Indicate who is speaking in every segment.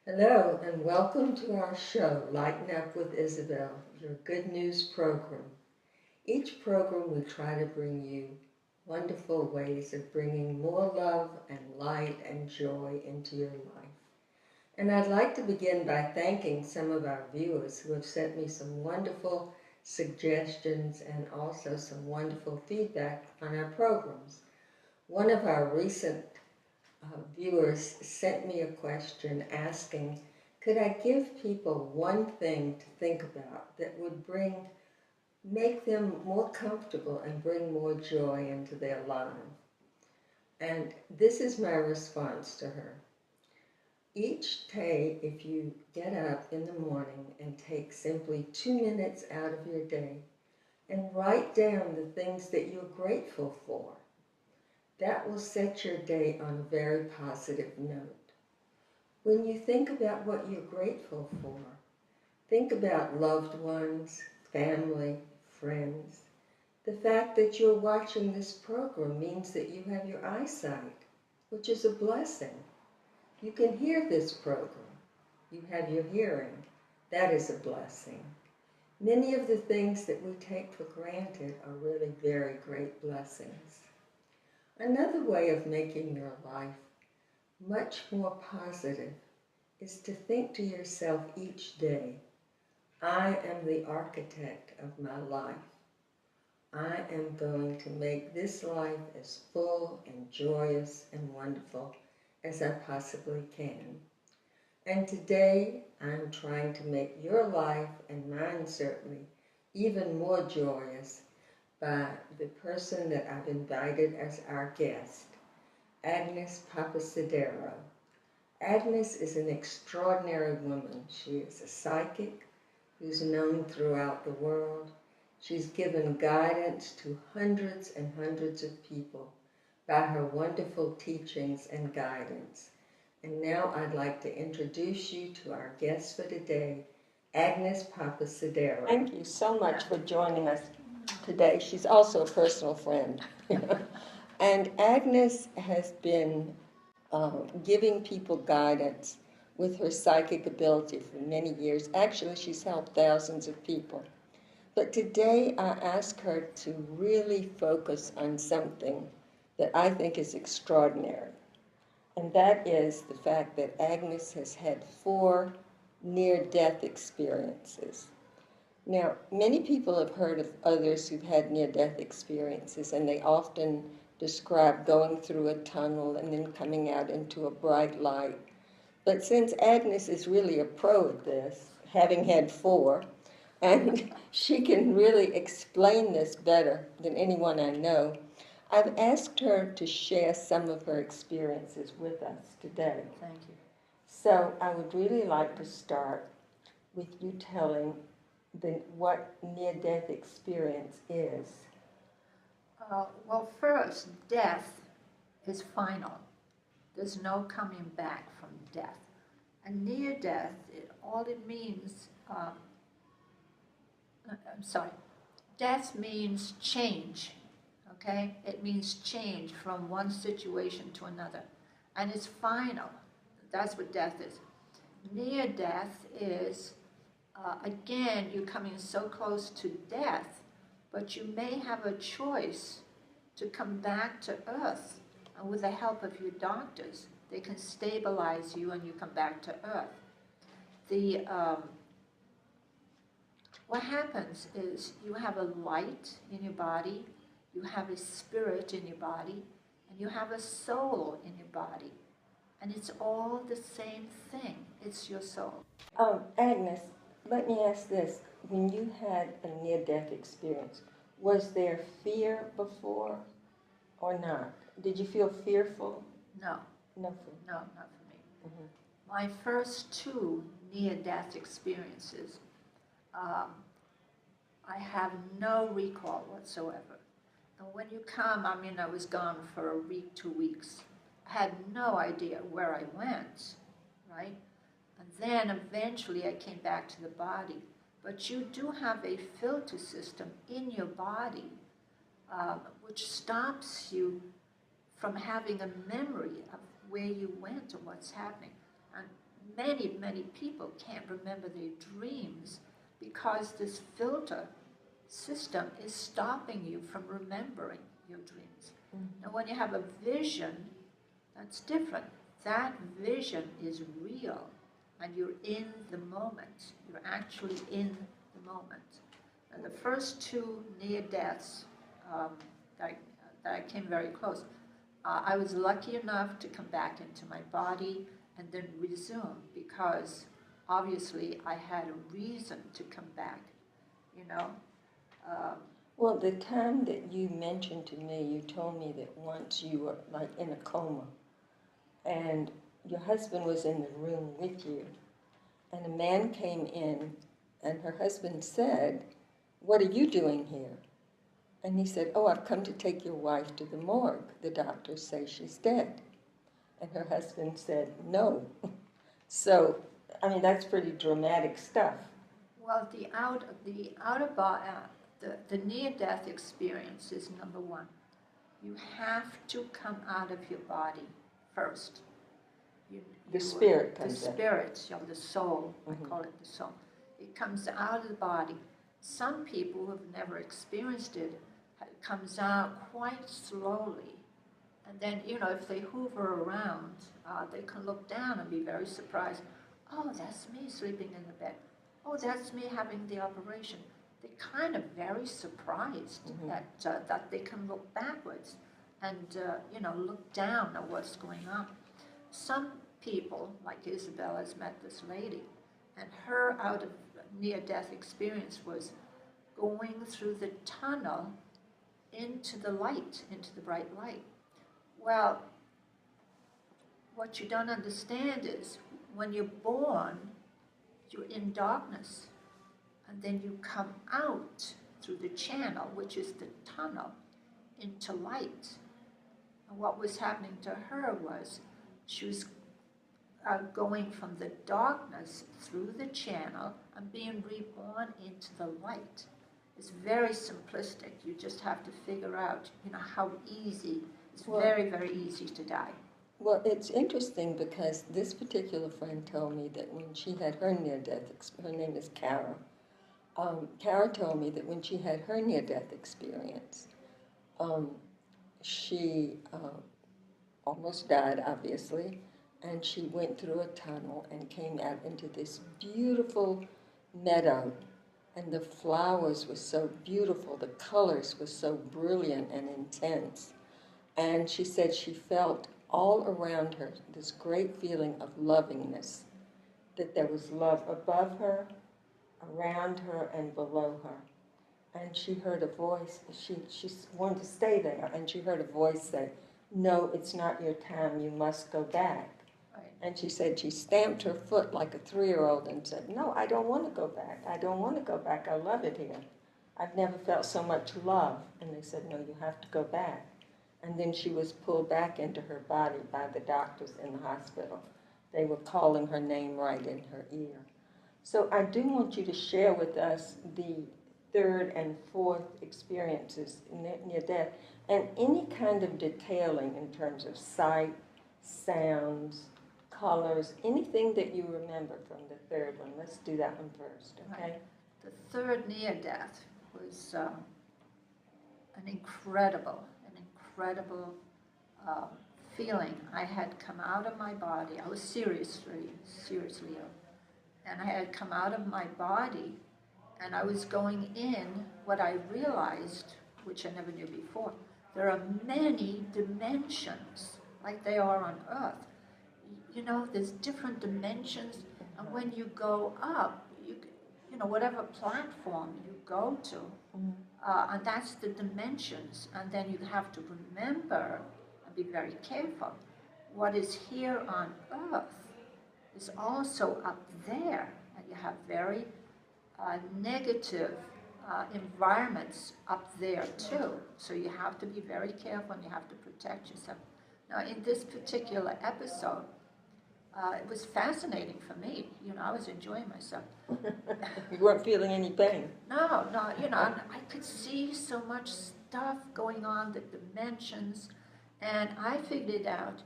Speaker 1: Hello, and welcome to our show, Lighten Up with Isabel, your good news program. Each program we try to bring you wonderful ways of bringing more love and light and joy into your life. And I'd like to begin by thanking some of our viewers who have sent me some wonderful suggestions and also some wonderful feedback on our programs. One of our recent viewers sent me a question asking, could I give people one thing to think about that would make them more comfortable and bring more joy into their lives? And this is my response to her. Each day, if you get up in the morning and take simply 2 minutes out of your day and write down the things that you're grateful for, that will set your day on a very positive note. When you think about what you're grateful for, think about loved ones, family, friends. The fact that you're watching this program means that you have your eyesight, which is a blessing. You can hear this program. You have your hearing. That is a blessing. Many of the things that we take for granted are really very great blessings. Another way of making your life much more positive is to think to yourself each day, I am the architect of my life. I am going to make this life as full and joyous and wonderful as I possibly can. And today I'm trying to make your life, and mine certainly, even more joyous by the person that I've invited as our guest, Agnes Papasider. Agnes is an extraordinary woman. She is a psychic who's known throughout the world. She's given guidance to hundreds and hundreds of people by her wonderful teachings and guidance. And now I'd like to introduce you to our guest for today, Agnes Papasider. Thank you so much for joining us today. She's also a personal friend. And Agnes has been giving people guidance with her psychic ability for many years. Actually, she's helped thousands of people. But today I ask her to really focus on something that I think is extraordinary. And that is the fact that Agnes has had 4 near-death experiences. Now, many people have heard of others who've had near-death experiences, and they often describe going through a tunnel and then coming out into a bright light. But since Agnes is really a pro at this, having had 4, and she can really explain this better than anyone I know, I've asked her to share some of her experiences with us today.
Speaker 2: Thank you.
Speaker 1: So I would really like to start with you telling what near-death experience is.
Speaker 2: Well, first, death is final. There's no coming back from death. And near death, all it means, death means change, okay? It means change from one situation to another. And it's final. That's what death is. Near death is, again, you're coming so close to death, but you may have a choice to come back to Earth. And with the help of your doctors, they can stabilize you and you come back to Earth. What happens is you have a light in your body, you have a spirit in your body, and you have a soul in your body. And it's all the same thing. It's your soul.
Speaker 1: Agnes, let me ask this. When you had a near-death experience, was there fear before or not? Did you feel fearful?
Speaker 2: No.
Speaker 1: No fear.
Speaker 2: No, not for me.
Speaker 1: Mm-hmm.
Speaker 2: My first 2 near-death experiences, I have no recall whatsoever. And when you come, I was gone for a week, 2 weeks. I had no idea where I went, right? And then eventually I came back to the body. But you do have a filter system in your body which stops you from having a memory of where you went and what's happening. And many, many people can't remember their dreams because this filter system is stopping you from remembering your dreams. Now, when you have a vision, that's different. That vision is real, and you're in the moment. You're actually in the moment. And the first two near deaths that I came very close, I was lucky enough to come back into my body and then resume, because obviously I had a reason to come back, you know.
Speaker 1: Well, the time that you mentioned to me, you told me that once you were like in a coma, and your husband was in the room with you, and a man came in, and her husband said, "What are you doing here?" And he said, "Oh, I've come to take your wife to the morgue. The doctors say she's dead." And her husband said, "No." So, I mean, that's pretty dramatic stuff.
Speaker 2: Well, the near-death experience is number one. You have to come out of your body first.
Speaker 1: The spirit comes
Speaker 2: in. The spirit, you know, the soul, I call it the soul. It comes out of the body. Some people who have never experienced it, it comes out quite slowly. And then, you know, if they hoover around, they can look down and be very surprised. Oh, that's me sleeping in the bed. Oh, that's me having the operation. They're kind of very surprised that they can look backwards and, you know, look down at what's going on. Some people, like Isabel, has met this lady, and her out of near-death experience was going through the tunnel into the light, into the bright light. Well, what you don't understand is when you're born, you're in darkness, and then you come out through the channel, which is the tunnel, into light. And what was happening to her was she was going from the darkness through the channel and being reborn into the light. It's very simplistic. You just have to figure out, you know, how easy. It's very, very easy to die.
Speaker 1: Well, it's interesting because this particular friend told me that when she had her near-death, her name is Kara. Kara told me that when she had her near-death experience, she almost died, obviously, and she went through a tunnel and came out into this beautiful meadow, and the flowers were so beautiful, the colors were so brilliant and intense, and she said she felt all around her this great feeling of lovingness, that there was love above her, around her, and below her. And she heard a voice, she wanted to stay there, and she heard a voice say, "No, it's not your time, you must go back."
Speaker 2: Right.
Speaker 1: And she said she stamped her foot like a 3-year-old and said, "No, I don't want to go back. I don't want to go back. I love it here. I've never felt so much love." And they said, "No, you have to go back." And then she was pulled back into her body by the doctors in the hospital. They were calling her name right in her ear. So I do want you to share with us the third and fourth experiences near death, and any kind of detailing in terms of sight, sounds, colors, anything that you remember from the third one. Let's do that one first, okay?
Speaker 2: Right. The third near-death was an incredible feeling. I had come out of my body. I was seriously ill. And I had come out of my body, and I was going in what I realized, which I never knew before. There are many dimensions, like they are on Earth. You know, there's different dimensions, and when you go up, you know, whatever platform you go to, and that's the dimensions, and then you have to remember and be very careful. What is here on Earth is also up there, and you have very negative environments up there too. So you have to be very careful and you have to protect yourself. Now, in this particular episode, it was fascinating for me. You know, I was enjoying myself.
Speaker 1: You weren't feeling any pain?
Speaker 2: No, you know, and I could see so much stuff going on, the dimensions, and I figured out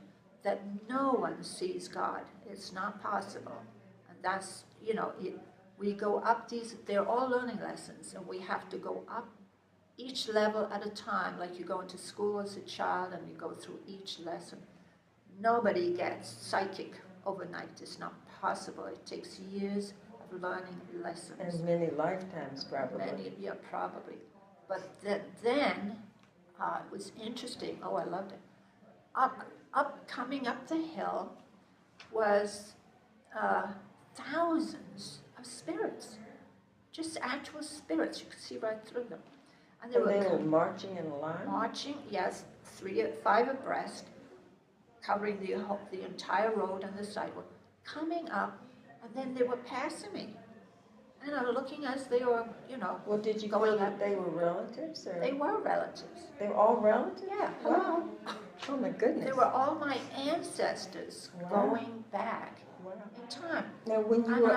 Speaker 2: that no one sees God. It's not possible. And that's, we go up these, they're all learning lessons, and we have to go up each level at a time, like you go into school as a child and you go through each lesson. Nobody gets psychic overnight. It's not possible. It takes years of learning lessons.
Speaker 1: And many lifetimes, probably.
Speaker 2: Probably. But then it was interesting. Oh, I loved it. Coming up the hill was thousands of spirits, just actual spirits. You could see right through them. And
Speaker 1: they were marching in a line?
Speaker 2: Marching, yes, 5 abreast, covering the entire road and the sidewalk, coming up, and then they were passing me. And I'm looking as they were,
Speaker 1: Well, did you
Speaker 2: going
Speaker 1: feel that
Speaker 2: up.
Speaker 1: they were relatives? Or?
Speaker 2: They were relatives.
Speaker 1: They were all relatives?
Speaker 2: Yeah.
Speaker 1: Wow. Oh, my goodness.
Speaker 2: They were all my ancestors going back in time.
Speaker 1: Now, when you were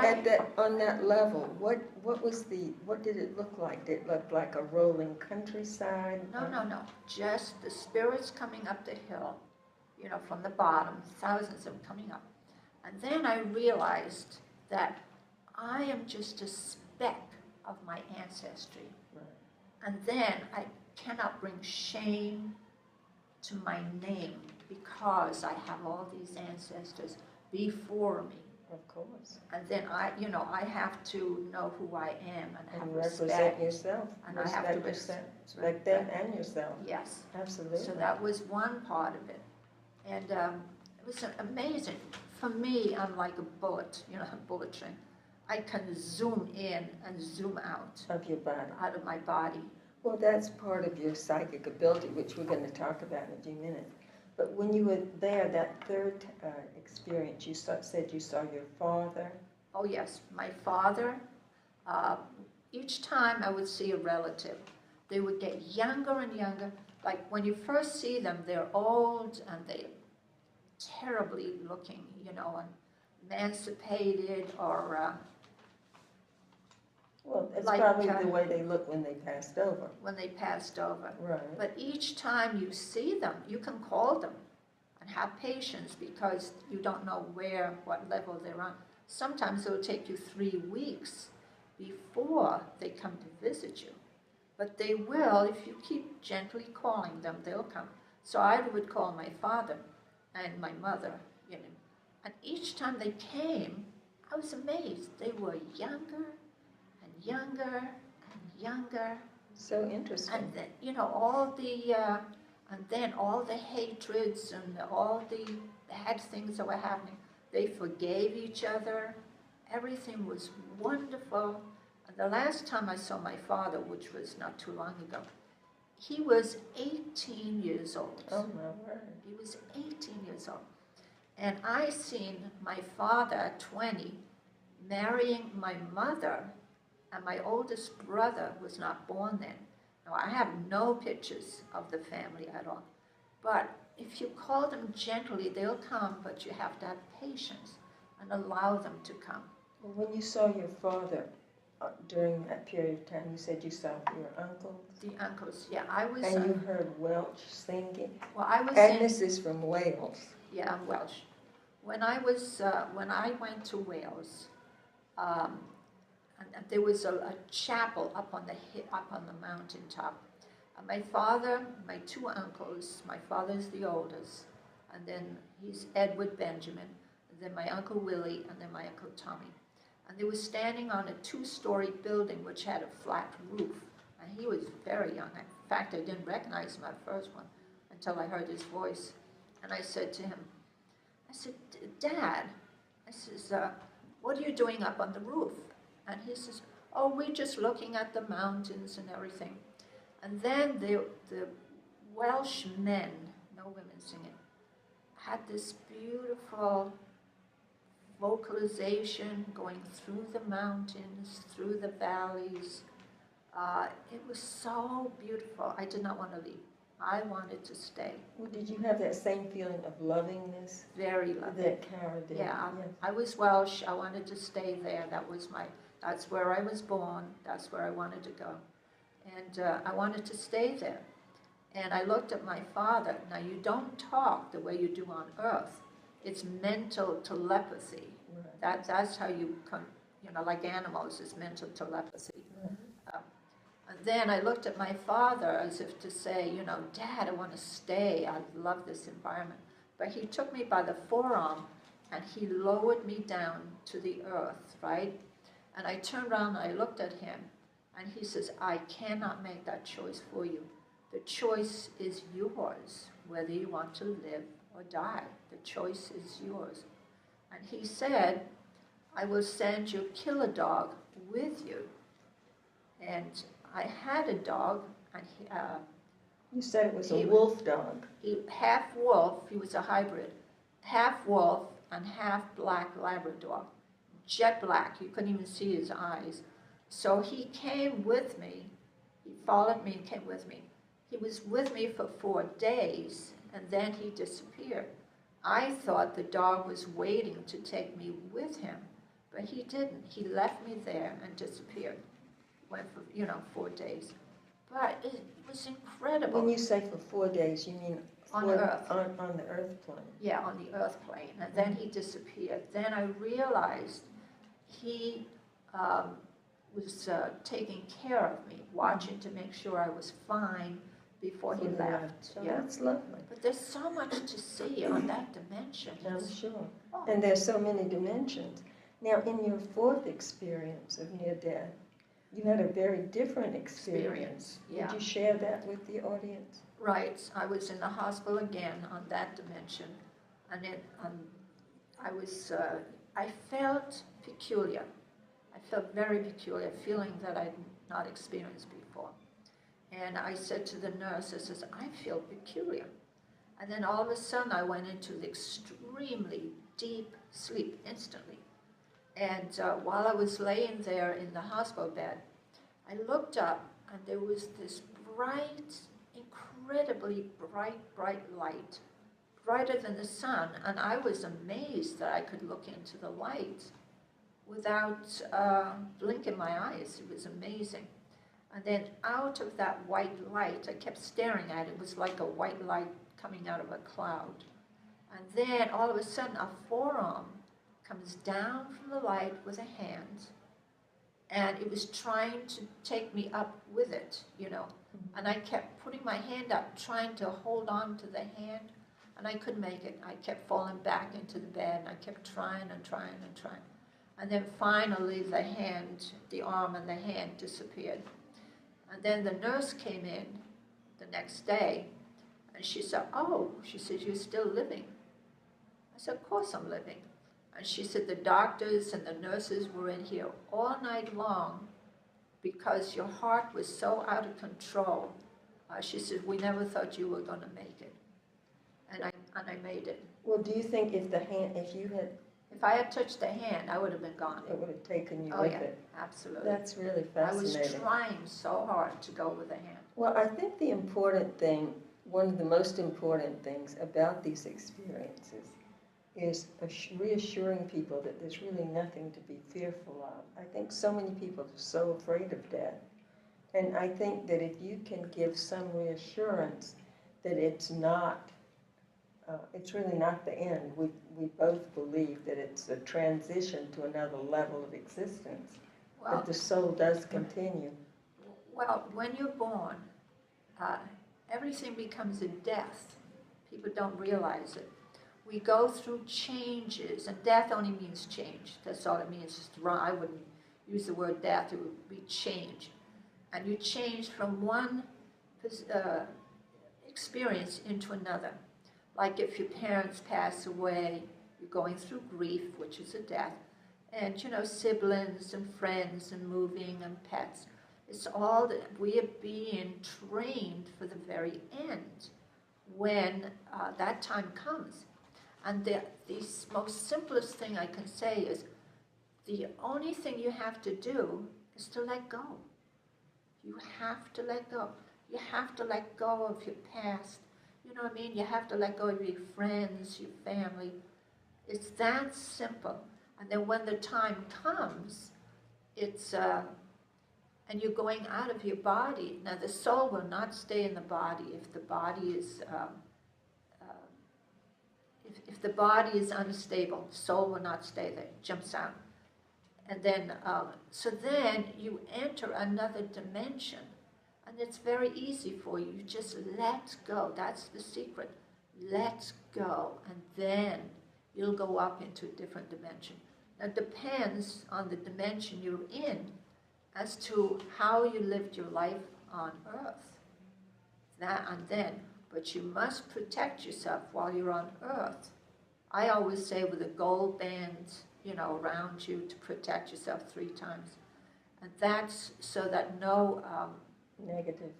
Speaker 1: on that level, what did it look like? Did it look like a rolling countryside?
Speaker 2: No. Just the spirits coming up the hill, from the bottom, thousands of them coming up. And then I realized that I am just a speck of my ancestry.
Speaker 1: Right.
Speaker 2: And then I cannot bring shame to my name because I have all these ancestors before me.
Speaker 1: Of course.
Speaker 2: And then I have to know who I am and have
Speaker 1: represent
Speaker 2: respect.
Speaker 1: yourself.
Speaker 2: And I have to
Speaker 1: respect them and yourself.
Speaker 2: Yes.
Speaker 1: Absolutely.
Speaker 2: So that was one part of it. And it was amazing. For me, I'm like a bullet, a bullet train. I can zoom in and zoom out.
Speaker 1: Of your body.
Speaker 2: Out of my body.
Speaker 1: Well, that's part of your psychic ability, which we're going to talk about in a few minutes. But when you were there, that third experience, you said you saw your father.
Speaker 2: Oh, yes. My father, each time I would see a relative, they would get younger and younger. Like when you first see them, they're old and they're terribly looking, and emancipated or...
Speaker 1: Well, it's
Speaker 2: like,
Speaker 1: probably the way they look when they passed over.
Speaker 2: When they passed over.
Speaker 1: Right.
Speaker 2: But each time you see them, you can call them and have patience because you don't know what level they're on. Sometimes it'll take you 3 weeks before they come to visit you. But they will, if you keep gently calling them, they'll come. So I would call my father and my mother, And each time they came, I was amazed. They were younger and younger and younger.
Speaker 1: So interesting.
Speaker 2: And then, and then all the hatreds and all the bad things that were happening, they forgave each other. Everything was wonderful. And the last time I saw my father, which was not too long ago, he was 18 years old.
Speaker 1: Oh, my word.
Speaker 2: He was 18 years old. And I seen my father at 20 marrying my mother, and my oldest brother was not born then. Now, I have no pictures of the family at all. But if you call them gently, they'll come, but you have to have patience and allow them to come.
Speaker 1: Well, when you saw your father during that period of time, you said you saw your uncles?
Speaker 2: The uncles, yeah. I was...
Speaker 1: And you heard Welsh singing?
Speaker 2: Well, I was...
Speaker 1: Agnes is from Wales.
Speaker 2: Yeah, I'm Welsh. When I went to Wales, and there was a chapel up on the mountaintop. My father, my 2 uncles, my father's the oldest, and then he's Edward Benjamin, and then my Uncle Willie, and then my Uncle Tommy. And they were standing on a 2-story building which had a flat roof. And he was very young. In fact, I didn't recognize him at first one until I heard his voice. And I said to him, Dad, I says, what are you doing up on the roof? And he says, oh, we're just looking at the mountains and everything. And then the Welsh men, no women singing, had this beautiful vocalization going through the mountains, through the valleys. It was so beautiful. I did not want to leave. I wanted to stay.
Speaker 1: Well, did you have that same feeling of lovingness?
Speaker 2: Very loving.
Speaker 1: That Cara did.
Speaker 2: Yeah, I was Welsh. I wanted to stay there. That's where I was born. That's where I wanted to go. And I wanted to stay there. And I looked at my father. Now, you don't talk the way you do on earth. It's mental telepathy.
Speaker 1: Right.
Speaker 2: That's how you come, like animals, it's mental telepathy.
Speaker 1: Right.
Speaker 2: And then I looked at my father as if to say, Dad, I want to stay. I love this environment. But he took me by the forearm and he lowered me down to the earth, right? And I turned around and I looked at him and he says, I cannot make that choice for you. The choice is yours, whether you want to live or die. The choice is yours. And he said, I will send you kill a dog with you. And I had a dog, and
Speaker 1: you said it was a wolf dog.
Speaker 2: He half wolf. He was a hybrid, half wolf and half black Labrador, jet black. You couldn't even see his eyes. So he came with me. He followed me and came with me. He was with me for 4 days, and then he disappeared. I thought the dog was waiting to take me with him, but he didn't. He left me there and disappeared. Went for 4 days, but it was incredible.
Speaker 1: When you say for 4 days, you mean
Speaker 2: on Earth?
Speaker 1: On the Earth plane.
Speaker 2: Yeah, on the Earth plane, and then he disappeared. Then I realized he was taking care of me, watching to make sure I was fine before he left.
Speaker 1: So that's lovely.
Speaker 2: But there's so much to see on that dimension.
Speaker 1: I'm sure.
Speaker 2: Oh.
Speaker 1: And there's so many dimensions. Now, in your 4th experience of near death, you had a very different experience.
Speaker 2: Yeah.
Speaker 1: Would you share that with the audience?
Speaker 2: Right. I was in the hospital again on that dimension, and I felt peculiar. I felt very peculiar, feeling that I'd not experienced before. And I said to the nurse, I feel peculiar. And then all of a sudden I went into the extremely deep sleep instantly. And while I was laying there in the hospital bed, I looked up and there was this bright, incredibly bright light, brighter than the sun. And I was amazed that I could look into the light without blinking my eyes. It was amazing. And then out of that white light, I kept staring at it. It was like a white light coming out of a cloud. And then all of a sudden a forearm comes down from the light with a hand, and it was trying to take me up with it, And I kept putting my hand up, trying to hold on to the hand, and I couldn't make it. I kept falling back into the bed, and I kept trying and trying and trying. And then finally the arm and the hand disappeared. And then the nurse came in the next day, and she said, you're still living. I said, of course I'm living. And she said, the doctors and the nurses were in here all night long because your heart was so out of control. She said, we never thought you were going to make it. And I made it.
Speaker 1: Well, do you think if
Speaker 2: I had touched the hand, I would have been gone.
Speaker 1: It would have taken you with it.
Speaker 2: Absolutely.
Speaker 1: That's really fascinating.
Speaker 2: I was trying so hard to go with the hand.
Speaker 1: Well, I think the important thing, one of the most important things about these experiences is reassuring people that there's really nothing to be fearful of. I think so many people are so afraid of death. And I think that if you can give some reassurance that it's really not the end. We both believe that it's a transition to another level of existence, but the soul does continue.
Speaker 2: Well, when you're born, everything becomes a death. People don't realize it. We go through changes, and death only means change. That's all it means. It's wrong. I wouldn't use the word death. It would be change. And you change from one experience into another. Like if your parents pass away, you're going through grief, which is a death, and siblings and friends and moving and pets. It's all that we are being trained for the very end when that time comes. And the most simplest thing I can say is the only thing you have to do is to let go. You have to let go. You have to let go of your past. You know what I mean? You have to let go of your friends, your family. It's that simple. And then when the time comes, it's and you're going out of your body. Now the soul will not stay in the body if the body is if the body is unstable. The soul will not stay there. It jumps out, and then so then you enter another dimension, and it's very easy for you. You just let go. That's the secret. Let go, and then you'll go up into a different dimension. Now it depends on the dimension you're in as to how you lived your life on earth. That and then, but you must protect yourself while you're on earth. I always say with a gold band, around you to protect yourself 3 times. And that's so that no
Speaker 1: negative,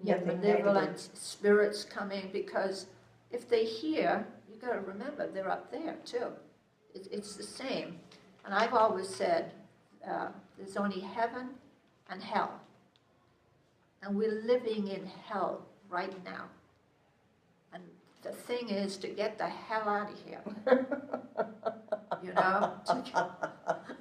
Speaker 2: malevolent spirits come in, because if they hear, you got to remember they're up there too. It's the same. And I've always said there's only heaven and hell. And we're living in hell right now. And the thing is to get the hell out of here.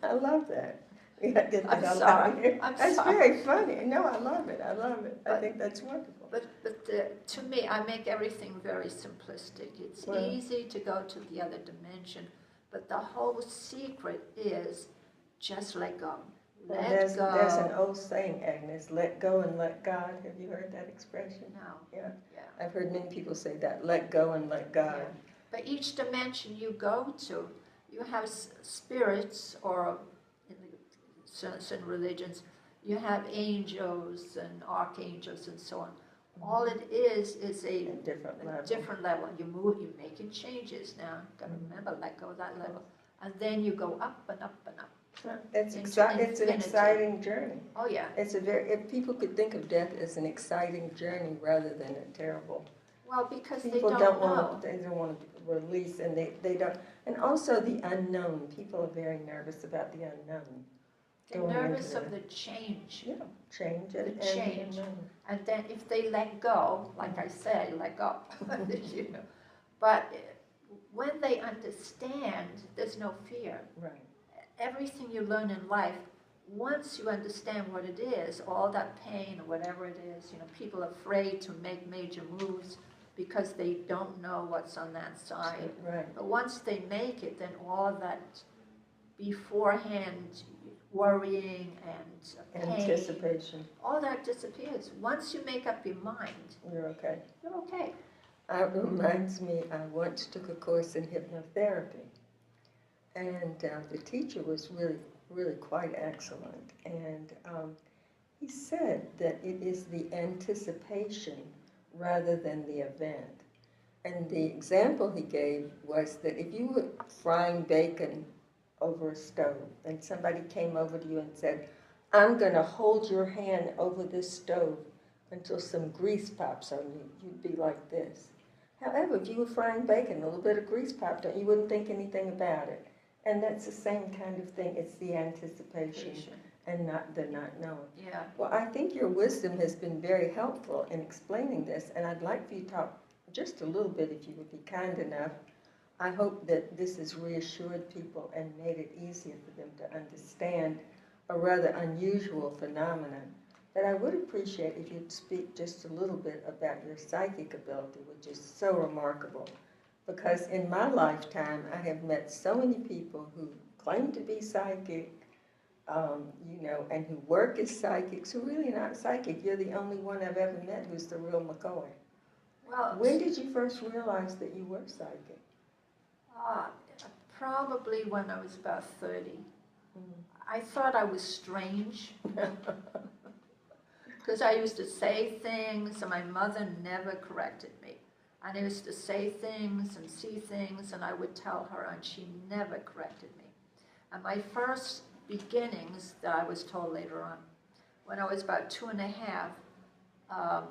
Speaker 1: I love that. We got to get the
Speaker 2: I'm
Speaker 1: hell
Speaker 2: sorry.
Speaker 1: out of here.
Speaker 2: I'm
Speaker 1: That's
Speaker 2: sorry.
Speaker 1: very funny. No, I love it. I love it. I think that's wonderful.
Speaker 2: But to me, I make everything very simplistic. It's
Speaker 1: Well,
Speaker 2: easy to go to the other dimension, but the whole secret is just let go. Let go.
Speaker 1: There's an old saying, Agnes, let go and let God. Have you heard that expression?
Speaker 2: No.
Speaker 1: Yeah.
Speaker 2: Yeah.
Speaker 1: I've heard many people say that, let go and let God.
Speaker 2: Yeah. But each dimension you go to, you have spirits, or in certain religions, you have angels and archangels and so on. All it is a different level. You're making changes now. Got to remember, let go of that level. And then you go up and up and up.
Speaker 1: It's
Speaker 2: Into
Speaker 1: an exciting journey.
Speaker 2: Oh yeah.
Speaker 1: If people could think of death as an exciting journey rather than a terrible.
Speaker 2: Well, because
Speaker 1: People
Speaker 2: they don't know.
Speaker 1: they don't want to release, and they don't. And also the unknown. People are very nervous about the unknown.
Speaker 2: They're nervous of the change.
Speaker 1: Yeah, change
Speaker 2: The
Speaker 1: and
Speaker 2: change.
Speaker 1: the unknown.
Speaker 2: And then if they let go, like I said, let go. But when they understand, there's no fear.
Speaker 1: Right.
Speaker 2: Everything you learn in life, once you understand what it is, all that pain or whatever it is, people are afraid to make major moves because they don't know what's on that side.
Speaker 1: Right.
Speaker 2: But once they make it, then all that beforehand worrying and pain,
Speaker 1: Anticipation.
Speaker 2: all that disappears. Once you make up your mind,
Speaker 1: You're okay.
Speaker 2: you're okay.
Speaker 1: It reminds me, I once took a course in hypnotherapy, and the teacher was really quite excellent. And he said that it is the anticipation rather than the event. And the example he gave was that if you were frying bacon over a stove and somebody came over to you and said, I'm going to hold your hand over this stove until some grease pops on you, you'd be like this. However, if you were frying bacon, a little bit of grease popped on you, wouldn't think anything about it. And that's the same kind of thing. It's the anticipation and not the not knowing.
Speaker 2: Yeah.
Speaker 1: Well, I think your wisdom has been very helpful in explaining this, and I'd like for you to talk just a little bit, if you would be kind enough. I hope that this has reassured people and made it easier for them to understand a rather unusual phenomenon. But I would appreciate if you'd speak just a little bit about your psychic ability, which is so remarkable. Because in my lifetime, I have met so many people who claim to be psychic, and who work as psychics, who really not psychic. You're the only one I've ever met who's the real McCoy.
Speaker 2: Well,
Speaker 1: When did you first realize that you were psychic?
Speaker 2: probably when I was about 30. I thought I was strange because I used to say things and my mother never corrected me. And I used to say things and see things and I would tell her and she never corrected me. And my first beginnings that I was told later on, when I was about 2.5,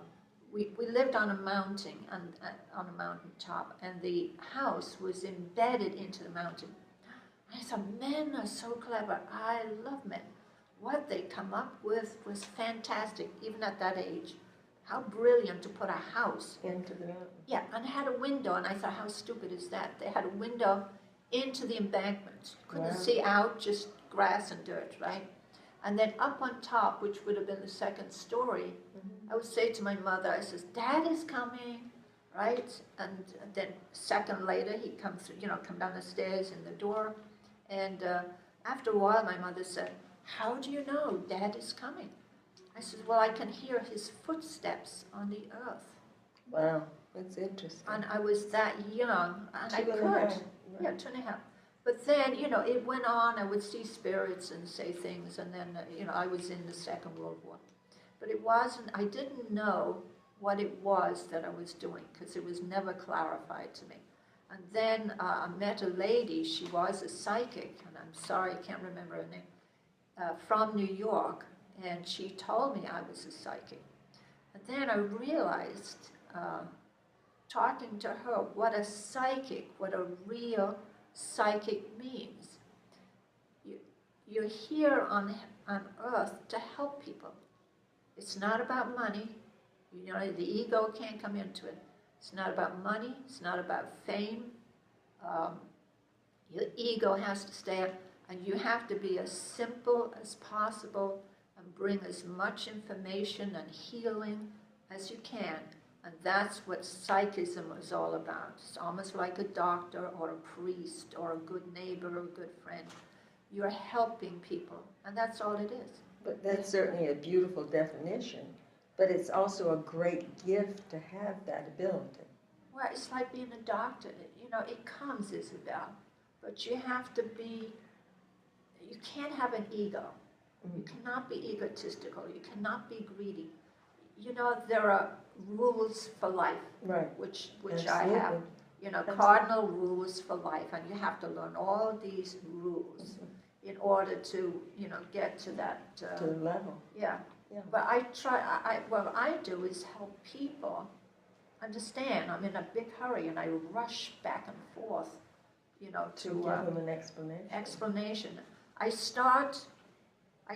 Speaker 2: we lived on a mountain, on a mountaintop, and the house was embedded into the mountain. I thought, men are so clever. I love men. What they come up with was fantastic, even at that age. How brilliant to put a house
Speaker 1: Into the mountain.
Speaker 2: Yeah, and it had a window, and I thought, how stupid is that? They had a window into the embankment. Couldn't
Speaker 1: Wow.
Speaker 2: see out, just grass and dirt, right? And then up on top, which would have been the second story, I would say to my mother, I says, Dad is coming, right? And then a second later, he'd come through, come down the stairs in the door. And after a while, my mother said, how do you know Dad is coming? I said, well, I can hear his footsteps on the earth.
Speaker 1: Wow, that's interesting.
Speaker 2: And I was that young, and I could.
Speaker 1: Right.
Speaker 2: Yeah, 2.5. But then, it went on. I would see spirits and say things, and then, I was in the Second World War. But I didn't know what it was that I was doing, because it was never clarified to me. And then I met a lady, she was a psychic, and I'm sorry, I can't remember her name, from New York, and she told me I was a psychic. And then I realized, talking to her, what a real psychic means. You're here on earth to help people. It's not about money. The ego can't come into it. It's not about money. It's not about fame. Your ego has to stay up, and you have to be as simple as possible and bring as much information and healing as you can. And that's what psychism is all about. It's almost like a doctor or a priest or a good neighbor or a good friend. You're helping people, and that's all it is.
Speaker 1: But that's certainly a beautiful definition. But it's also a great gift to have that ability.
Speaker 2: Well, it's like being a doctor. It comes, Isabel, but you have to be, you can't have an ego. You cannot be egotistical. You cannot be greedy. There are rules for life,
Speaker 1: right?
Speaker 2: Which
Speaker 1: Absolutely.
Speaker 2: I have. Cardinal rules for life, and you have to learn all these rules in order to, get to that
Speaker 1: to the level.
Speaker 2: Yeah.
Speaker 1: Yeah.
Speaker 2: But what I do is help people understand. I'm in a big hurry, and I rush back and forth,
Speaker 1: To give them an explanation.
Speaker 2: Explanation. I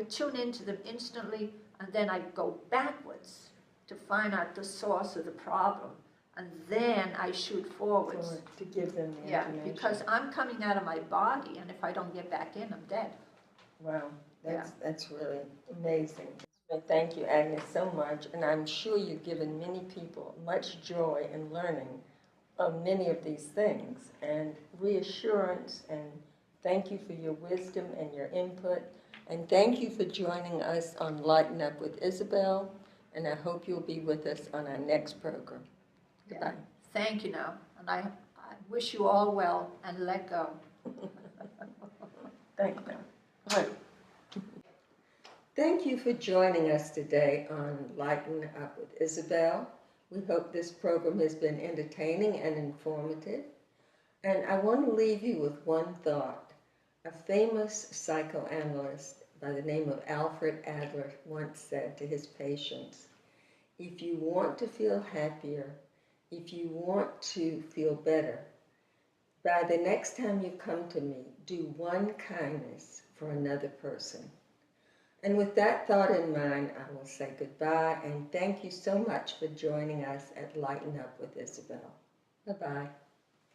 Speaker 2: tune into them instantly, and then I go backwards to find out the source of the problem, and then I shoot forwards.
Speaker 1: To give them the information.
Speaker 2: Because I'm coming out of my body, and if I don't get back in, I'm dead.
Speaker 1: Wow, that's really amazing. Well, thank you, Agnes, so much, and I'm sure you've given many people much joy in learning of many of these things, and reassurance, and thank you for your wisdom and your input, and thank you for joining us on Lighten Up with Isabel, and I hope you'll be with us on our next program. Goodbye.
Speaker 2: Thank you now, and I wish you all well, and let go.
Speaker 1: Thank you. Right. Thank you for joining us today on Lighten Up with Isabel. We hope this program has been entertaining and informative. And I want to leave you with one thought. A famous psychoanalyst by the name of Alfred Adler once said to his patients, if you want to feel happier, if you want to feel better, by the next time you come to me, do one kindness for another person. And with that thought in mind, I will say goodbye and thank you so much for joining us at Lighten Up with Isabel. Bye-bye.